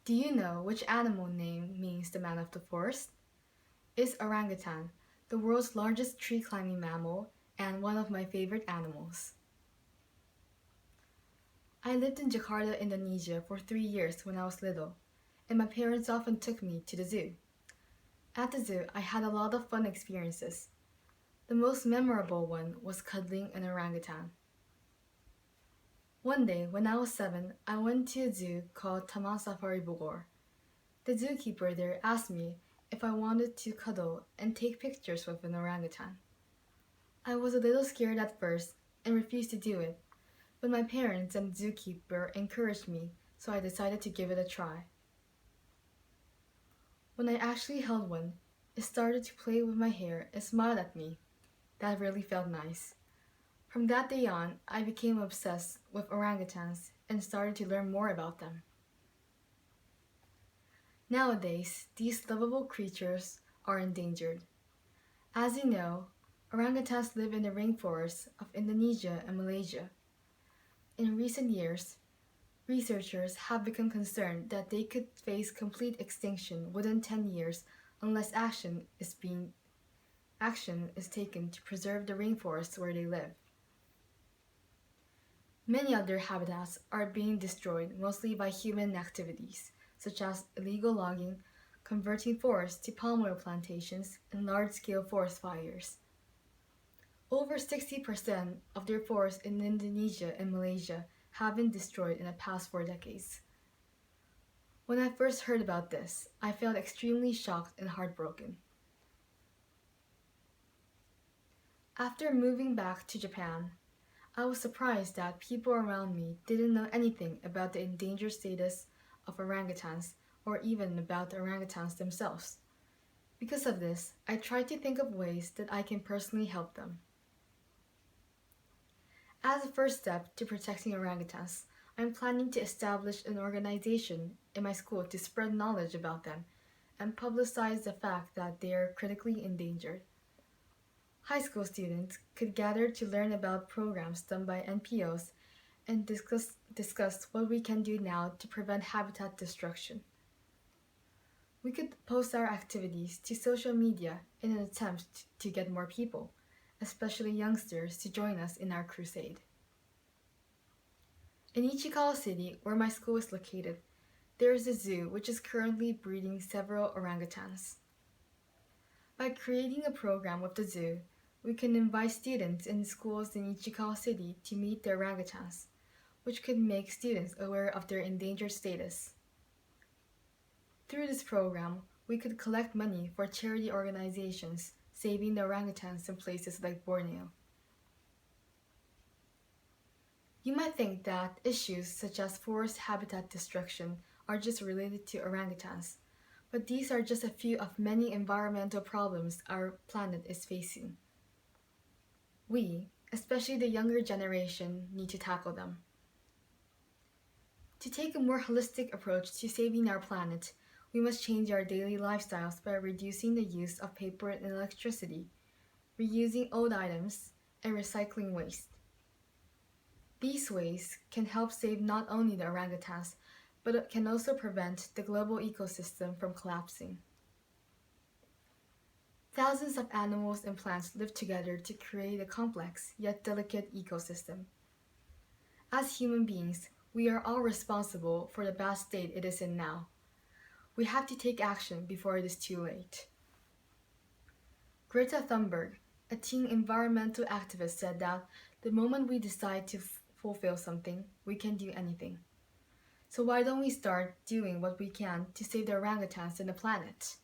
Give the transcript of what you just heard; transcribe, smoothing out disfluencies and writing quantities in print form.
Do you know which animal name means the man of the forest? It's orangutan, the world's largest tree-climbing mammal and one of my favorite animals. I lived in Jakarta, Indonesia for 3 years when I was little, and my parents often took me to the zoo. At the zoo, I had a lot of fun experiences. The most memorable one was cuddling an orangutan. One day, when I was 7, I went to a zoo called Taman Safari Bogor. The zookeeper there asked me if I wanted to cuddle and take pictures with an orangutan. I was a little scared at first and refused to do it, but my parents and the zookeeper encouraged me, so I decided to give it a try. When I actually held one, it started to play with my hair and smiled at me. That really felt nice. From that day on, I became obsessed with orangutans and started to learn more about them. Nowadays, these lovable creatures are endangered. As you know, orangutans live in the rainforests of Indonesia and Malaysia. In recent years, researchers have become concerned that they could face complete extinction within 10 years unless action is taken to preserve the rainforests where they live. Many other habitats are being destroyed mostly by human activities, such as illegal logging, converting forests to palm oil plantations, and large-scale forest fires. Over 60% of their forests in Indonesia and Malaysia have been destroyed in the past 4 decades. When I first heard about this, I felt extremely shocked and heartbroken. After moving back to Japan, I was surprised that people around me didn't know anything about the endangered status of orangutans or even about the orangutans themselves. Because of this, I tried to think of ways that I can personally help them. As a first step to protecting orangutans, I'm planning to establish an organization in my school to spread knowledge about them and publicize the fact that they are critically endangered. High school students could gather to learn about programs done by NPOs and discuss what we can do now to prevent habitat destruction. We could post our activities to social media in an attempt to get more people, especially youngsters, to join us in our crusade. In Ichikawa City, where my school is located, there is a zoo which is currently breeding several orangutans. By creating a program with the zoo, we can invite students in schools in Ichikawa City to meet the orangutans, which could make students aware of their endangered status. Through this program, we could collect money for charity organizations saving the orangutans in places like Borneo. You might think that issues such as forest habitat destruction are just related to orangutans, but these are just a few of many environmental problems our planet is facing. We, especially the younger generation, need to tackle them. To take a more holistic approach to saving our planet, we must change our daily lifestyles by reducing the use of paper and electricity, reusing old items, and recycling waste. These ways can help save not only the orangutans, but it can also prevent the global ecosystem from collapsing. Thousands of animals and plants live together to create a complex yet delicate ecosystem. As human beings, we are all responsible for the bad state it is in now. We have to take action before it is too late. Greta Thunberg, a teen environmental activist, said that the moment we decide to fulfill something, we can do anything. So why don't we start doing what we can to save the orangutans and the planet?